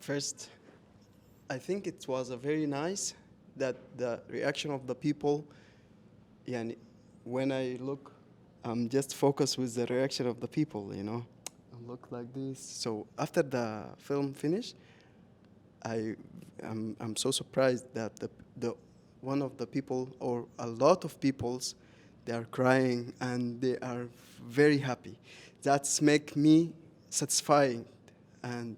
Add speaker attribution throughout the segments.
Speaker 1: First, I think it was a very nice that the reaction of the people. Yani, when I look, I'm just focused with the reaction of the people. I look like this. So after the film finished, I I'm so surprised that the one of the people or a lot of peoples they are crying and they are very happy. That's make me satisfying, and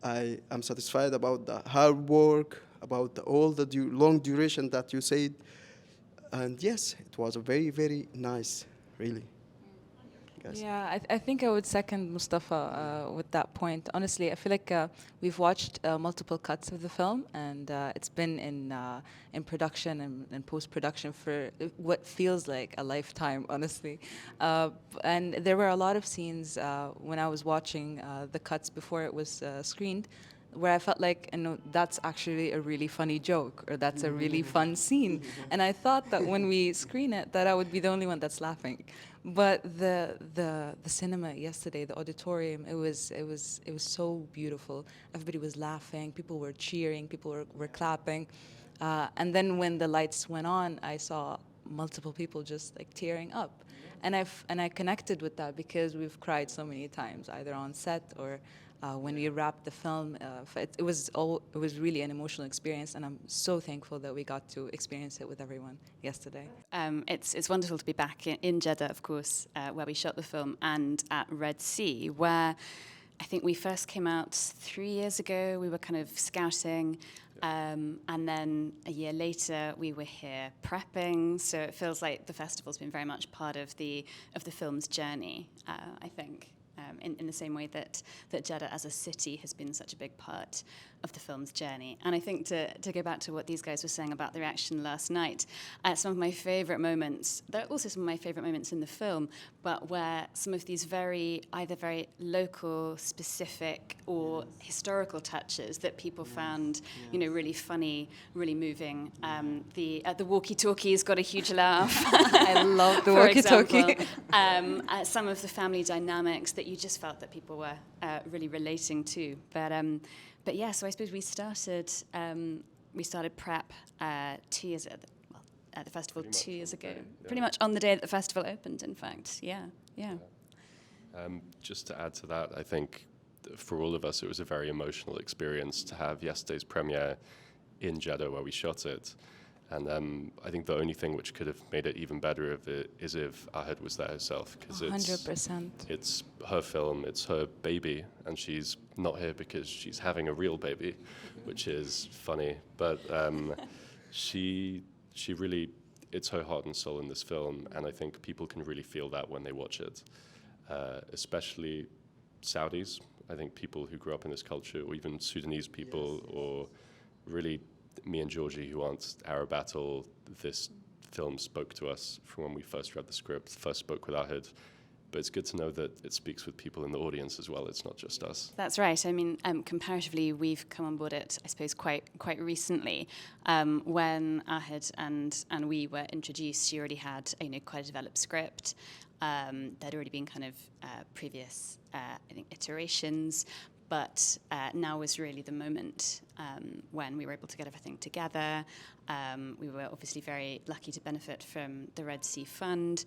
Speaker 1: I am satisfied about the hard work, about all the long duration that you said, and yes, it was a very very nice, really, guys.
Speaker 2: Yeah, I think I would second Mustafa with that point. Honestly, I feel like we've watched multiple cuts of the film, and it's been in production and post production for what feels like a lifetime. Honestly, and there were a lot of scenes when I was watching the cuts before it was screened, where I felt like, that's actually a really funny joke, or that's a really fun scene. And I thought that when we screen it, that I would be the only one that's laughing. But the cinema yesterday, the auditorium, it was so beautiful. Everybody was laughing, people were cheering, people were clapping. And then when the lights went on, I saw multiple people just like tearing up. And I connected with that because we've cried so many times, either on set or when we wrapped the film. It was really an emotional experience, and I'm so thankful that we got to experience it with everyone yesterday.
Speaker 3: It's wonderful to be back in Jeddah, of course, where we shot the film, and at Red Sea, where I think we first came out 3 years ago. We were kind of scouting, and then a year later we were here prepping. So it feels like the festival's been very much part of the film's journey. I think. In the same way that Jeddah as a city has been such a big part of the film's journey. And I think to go back to what these guys were saying about the reaction last night, some of my favourite moments, there are also some of my favourite moments in the film, but where some of these either very local, specific, or historical touches that people found, really funny, really moving. The walkie-talkies got a huge laugh.
Speaker 2: I love the
Speaker 3: For
Speaker 2: walkie-talkie.
Speaker 3: example. Some of the family dynamics that you just felt that people were really relating to. But yeah, so I suppose we started prep 2 years at the festival
Speaker 4: Pretty much
Speaker 3: 2 years
Speaker 4: on the
Speaker 3: ago.
Speaker 4: day, yeah.
Speaker 3: Pretty much on the day that the festival opened, in fact. Yeah.
Speaker 4: Just to add to that, I think for all of us, it was a very emotional experience to have yesterday's premiere in Jeddah where we shot it. And I think the only thing which could have made it even better is if Ahad was there herself, because
Speaker 2: 100%.
Speaker 4: it's her film, it's her baby, and she's not here because she's having a real baby, which is funny. But she really, it's her heart and soul in this film, and I think people can really feel that when they watch it, especially Saudis. I think people who grew up in this culture, or even Sudanese people, or really me and Georgie, who aren't Arab at all, this film spoke to us from when we first read the script, first spoke with Ahad. But it's good to know that it speaks with people in the audience as well. It's not just us.
Speaker 3: That's right. I mean, comparatively, we've come on board it, I suppose, quite recently. When Ahad and we were introduced, she already had quite a developed script. There'd already been kind of previous, I think, iterations. But now was really the moment when we were able to get everything together. We were obviously very lucky to benefit from the Red Sea Fund.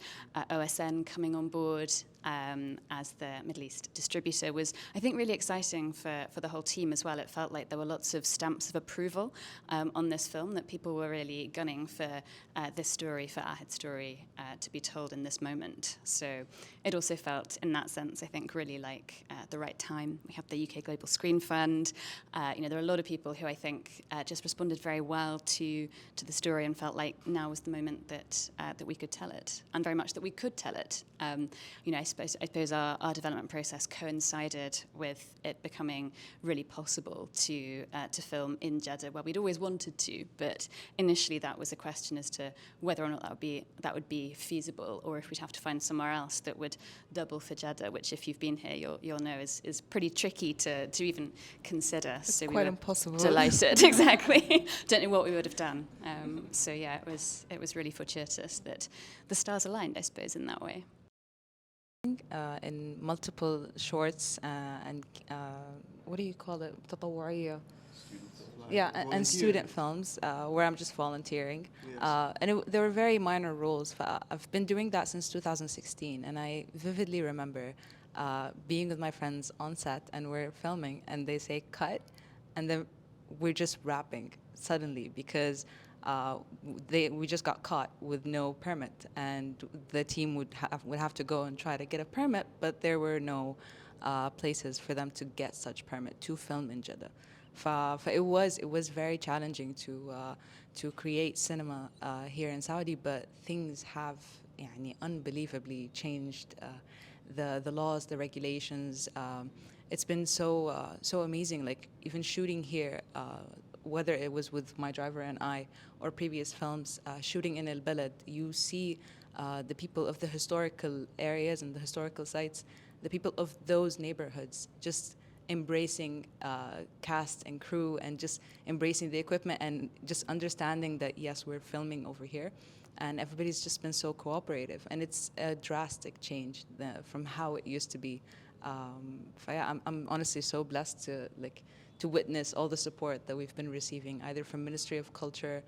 Speaker 3: OSN coming on board as the Middle East distributor was, I think, really exciting for the whole team as well. It felt like there were lots of stamps of approval on this film, that people were really gunning for this story, for Ahad's story, to be told in this moment. So it also felt, in that sense, I think, really like the right time. We have the UK Global Screen Fund. There are a lot of people who I think just responded very well to the story and felt like now was the moment that we could tell it, and very much that we could tell it. I suppose our development process coincided with it becoming really possible to film in Jeddah, where we'd always wanted to, but initially that was a question as to whether or not that would be feasible, or if we'd have to find somewhere else that would double for Jeddah, which, if you've been here, you'll know is pretty tricky to even consider.
Speaker 2: It's
Speaker 3: so
Speaker 2: quite
Speaker 3: we were
Speaker 2: impossible.
Speaker 3: Delighted, exactly. Don't know what we would have done. So yeah, it was really fortuitous that the stars aligned, I suppose, in that way.
Speaker 2: In multiple shorts and what do you call it? تطوعية. Yeah, and student films where I'm just volunteering.
Speaker 1: Yes.
Speaker 2: They were very minor roles. I've been doing that since 2016, and I vividly remember being with my friends on set, and we're filming, and they say cut, and then we're just rapping suddenly because we just got caught with no permit, and the team would have to go and try to get a permit, but there were no places for them to get such permit to film in Jeddah. It was very challenging to create cinema here in Saudi, but things have يعني unbelievably changed. The laws, the regulations. It's been so amazing. Like even shooting here, whether it was with my driver and I, or previous films, shooting in El Balad, you see the people of the historical areas and the historical sites, the people of those neighborhoods, just embracing cast and crew and just embracing the equipment and just understanding that yes, we're filming over here, and everybody's just been so cooperative, and it's a drastic change from how it used to be. I'm honestly so blessed to witness all the support that we've been receiving, either from Ministry of Culture,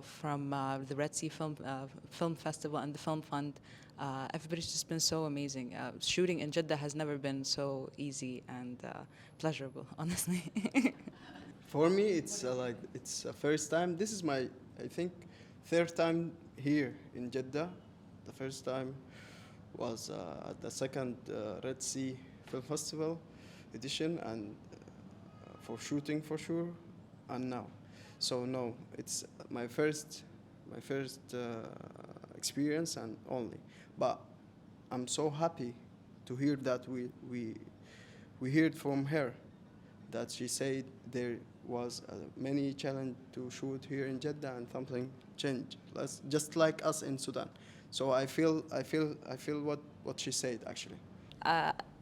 Speaker 2: from the Red Sea Film Festival and the Film Fund. Everybody's just been so amazing. Shooting in Jeddah has never been so easy and pleasurable, honestly.
Speaker 1: For me, it's it's a first time. This is my, I think, third time here in Jeddah. The first time was at the second Red Sea Film Festival edition, and for shooting for sure, and now. So no, it's my first experience and only. But I'm so happy to hear that we heard from her that she said there was many challenge to shoot here in Jeddah and something changed, just like us in Sudan. So I feel what she said actually.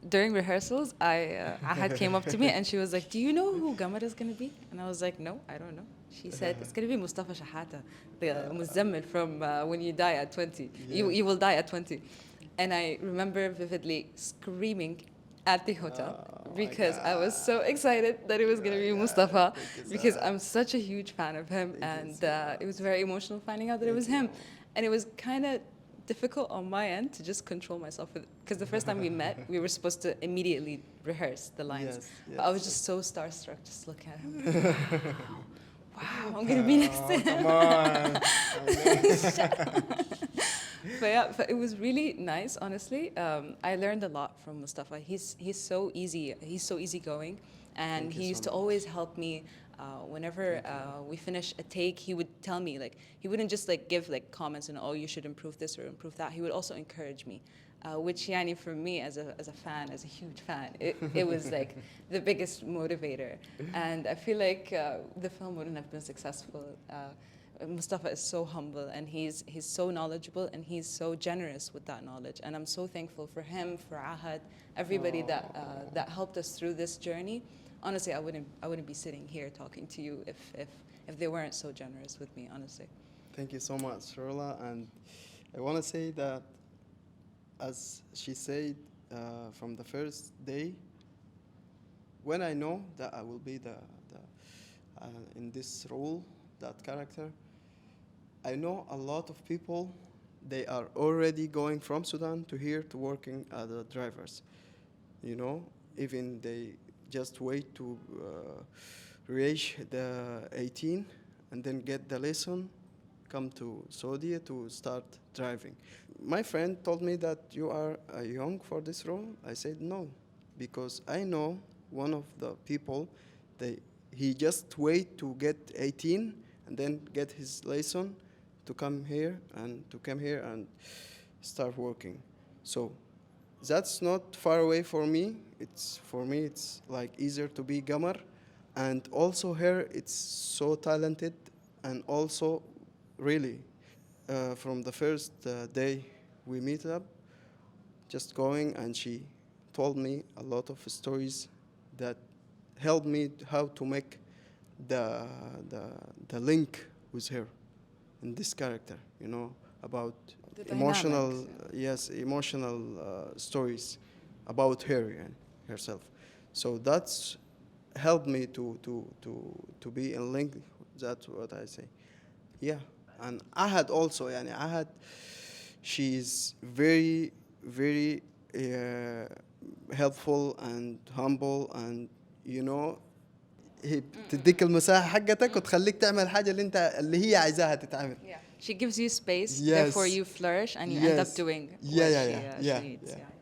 Speaker 2: During rehearsals, Ahad came up to me and she was like, "Do you know who Gamar is going to be?" And I was like, "No, I don't know." She said, "It's going to be Mustafa Shahata, the Muzammil from When You Die at 20. You will die at 20." And I remember vividly screaming at the hotel because I was so excited that it was going to be Mustafa, because I'm such a huge fan of him, and it was very emotional finding out that it was him. And it was kind of difficult on my end to just control myself, because the first time we met, we were supposed to immediately rehearse the lines.
Speaker 1: Yes,
Speaker 2: But I was just so starstruck, just looking at him. Wow, I'm going to be next to him.
Speaker 1: Come on.
Speaker 2: But yeah, but it was really nice, honestly. I learned a lot from Mustafa. He's so easy. He's so easygoing, and
Speaker 1: Thank you
Speaker 2: he
Speaker 1: so
Speaker 2: used to
Speaker 1: much.
Speaker 2: always help me. Whenever we finish a take, he would tell me, like, he wouldn't just like give like comments and, oh, you should improve this or improve that. He would also encourage me, which yani for me as a fan, as a huge fan, it was like the biggest motivator. And I feel like the film wouldn't have been successful. Mustafa is so humble, and he's so knowledgeable, and he's so generous with that knowledge. And I'm so thankful for him, for Ahad, everybody that helped us through this journey. Honestly, I wouldn't be sitting here talking to you if they weren't so generous with me, honestly.
Speaker 1: Thank you so much, Rola. And I want to say that, as she said, from the first day, when I know that I will be in this role, that character, I know a lot of people, they are already going from Sudan to here to working as drivers. You know, even they just wait to reach the 18 and then get the lesson, come to Saudi to start driving. My friend told me that you are young for this role. I said no, because I know one of the people, he just wait to get 18 and then get his lesson to come here and start working. So that's not far away for me. For me, it's like easier to be Gamar. And also her, it's so talented, and also really from the first day we meet up, just going, and she told me a lot of stories that helped me how to make the link with her in this character, you know, about
Speaker 2: The
Speaker 1: emotional,
Speaker 2: dynamics,
Speaker 1: emotional stories about her and herself. So that's helped me to be in link. That's what I say. Yeah, and I had also, yani, she's very, very helpful and humble, and you know, هي بتديك المساحة حقتك وتخليك تعمل الحاجة اللي هي عايزاها تتعمل.
Speaker 2: She gives you space,
Speaker 1: Yes.
Speaker 2: therefore you flourish and you end up
Speaker 1: Yes.
Speaker 2: doing
Speaker 1: Yeah,
Speaker 2: what
Speaker 1: yeah,
Speaker 2: she,
Speaker 1: yeah,
Speaker 2: she
Speaker 1: yeah,
Speaker 2: needs.
Speaker 1: yeah.
Speaker 2: Yeah.